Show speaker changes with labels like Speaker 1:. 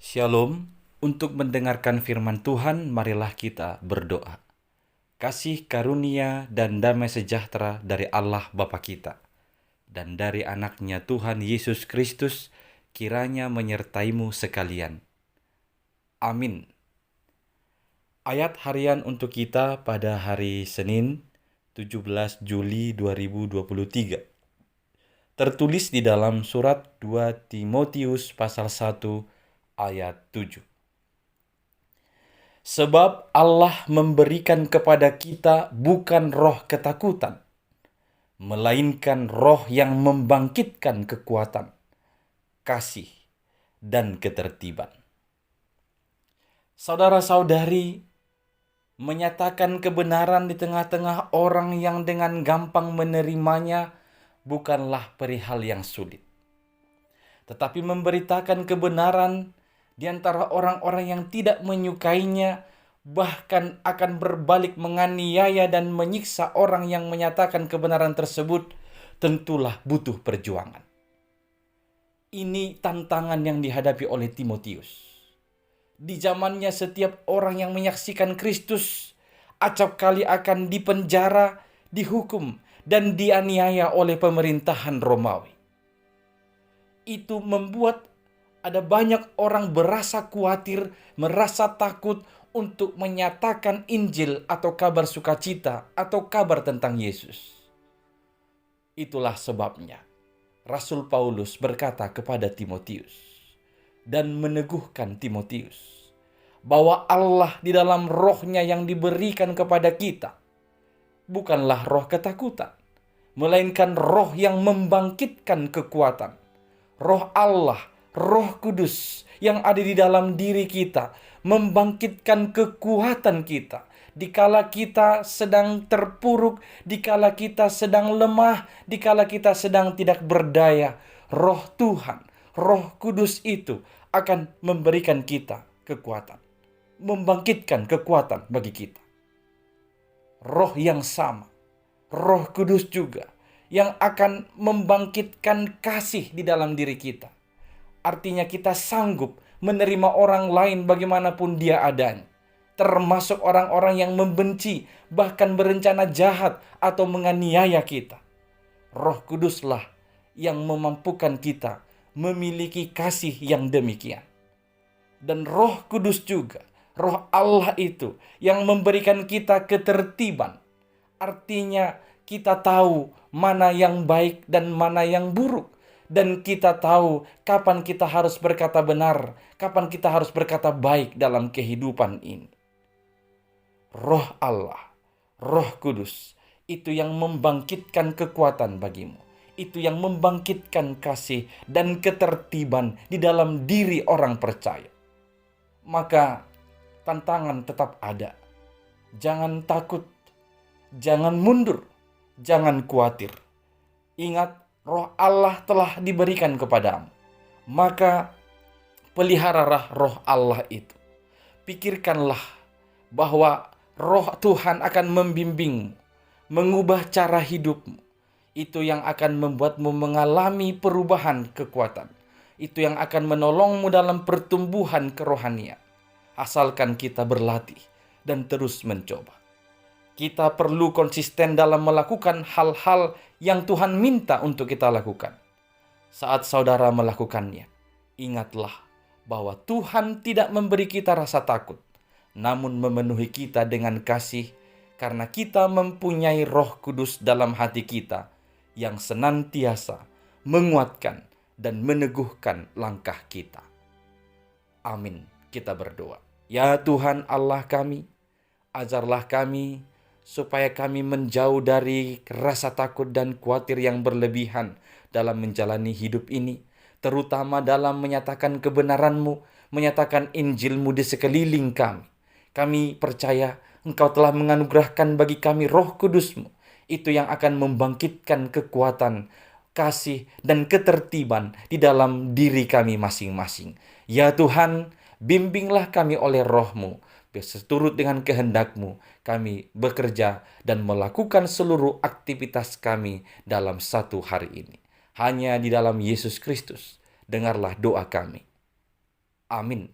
Speaker 1: Shalom, untuk mendengarkan firman Tuhan, marilah kita berdoa. Kasih karunia dan damai sejahtera dari Allah Bapa kita dan dari anaknya Tuhan Yesus Kristus kiranya menyertaimu sekalian. Amin. Ayat harian untuk kita pada hari Senin 17 Juli 2023 tertulis di dalam surat 2 Timotius pasal 1 ayat 7. Sebab Allah memberikan kepada kita bukan roh ketakutan, melainkan roh yang membangkitkan kekuatan, kasih, dan ketertiban. Saudara-saudari, menyatakan kebenaran di tengah-tengah orang yang dengan gampang menerimanya bukanlah perihal yang sulit. Tetapi memberitakan kebenaran di antara orang-orang yang tidak menyukainya, bahkan akan berbalik menganiaya dan menyiksa orang yang menyatakan kebenaran tersebut, tentulah butuh perjuangan. Ini tantangan yang dihadapi oleh Timotius. Di zamannya setiap orang yang menyaksikan Kristus acap kali akan dipenjara, dihukum, dan dianiaya oleh pemerintahan Romawi. Itu membuat ada banyak orang berasa khawatir, merasa takut untuk menyatakan Injil atau kabar sukacita atau kabar tentang Yesus. Itulah sebabnya Rasul Paulus berkata kepada Timotius dan meneguhkan Timotius bahwa Allah di dalam rohnya yang diberikan kepada kita bukanlah roh ketakutan, melainkan roh yang membangkitkan kekuatan. Roh Allah, Roh Kudus yang ada di dalam diri kita membangkitkan kekuatan kita. Dikala kita sedang terpuruk, dikala kita sedang lemah, dikala kita sedang tidak berdaya, Roh Tuhan, Roh Kudus itu akan memberikan kita kekuatan, membangkitkan kekuatan bagi kita. Roh yang sama, Roh Kudus juga yang akan membangkitkan kasih di dalam diri kita. Artinya kita sanggup menerima orang lain bagaimanapun dia adanya, termasuk orang-orang yang membenci, bahkan berencana jahat atau menganiaya kita. Roh Kuduslah yang memampukan kita memiliki kasih yang demikian. Dan Roh Kudus juga, Roh Allah itu yang memberikan kita ketertiban. Artinya kita tahu mana yang baik dan mana yang buruk. Dan kita tahu kapan kita harus berkata benar, kapan kita harus berkata baik dalam kehidupan ini. Roh Allah, Roh Kudus, itu yang membangkitkan kekuatan bagimu. Itu yang membangkitkan kasih dan ketertiban di dalam diri orang percaya. Maka tantangan tetap ada. Jangan takut, jangan mundur, jangan khawatir. Ingat, Roh Allah telah diberikan kepadamu. Maka peliharalah roh Allah itu. Pikirkanlah bahwa roh Tuhan akan membimbingmu, mengubah cara hidupmu. Itu yang akan membuatmu mengalami perubahan kekuatan. Itu yang akan menolongmu dalam pertumbuhan kerohanian. Asalkan kita berlatih dan terus mencoba. Kita perlu konsisten dalam melakukan hal-hal yang Tuhan minta untuk kita lakukan. Saat saudara melakukannya, ingatlah bahwa Tuhan tidak memberi kita rasa takut, namun memenuhi kita dengan kasih karena kita mempunyai Roh Kudus dalam hati kita yang senantiasa menguatkan dan meneguhkan langkah kita. Amin. Kita berdoa. Ya Tuhan Allah kami, ajarlah kami supaya kami menjauh dari rasa takut dan khawatir yang berlebihan dalam menjalani hidup ini, terutama dalam menyatakan kebenaran-Mu, menyatakan Injil-Mu di sekeliling kami. Kami percaya Engkau telah menganugerahkan bagi kami Roh Kudus-Mu, itu yang akan membangkitkan kekuatan, kasih, dan ketertiban di dalam diri kami masing-masing. Ya Tuhan, bimbinglah kami oleh Roh-Mu, seturut dengan kehendak-Mu, kami bekerja dan melakukan seluruh aktivitas kami dalam satu hari ini. Hanya di dalam Yesus Kristus, dengarlah doa kami. Amin.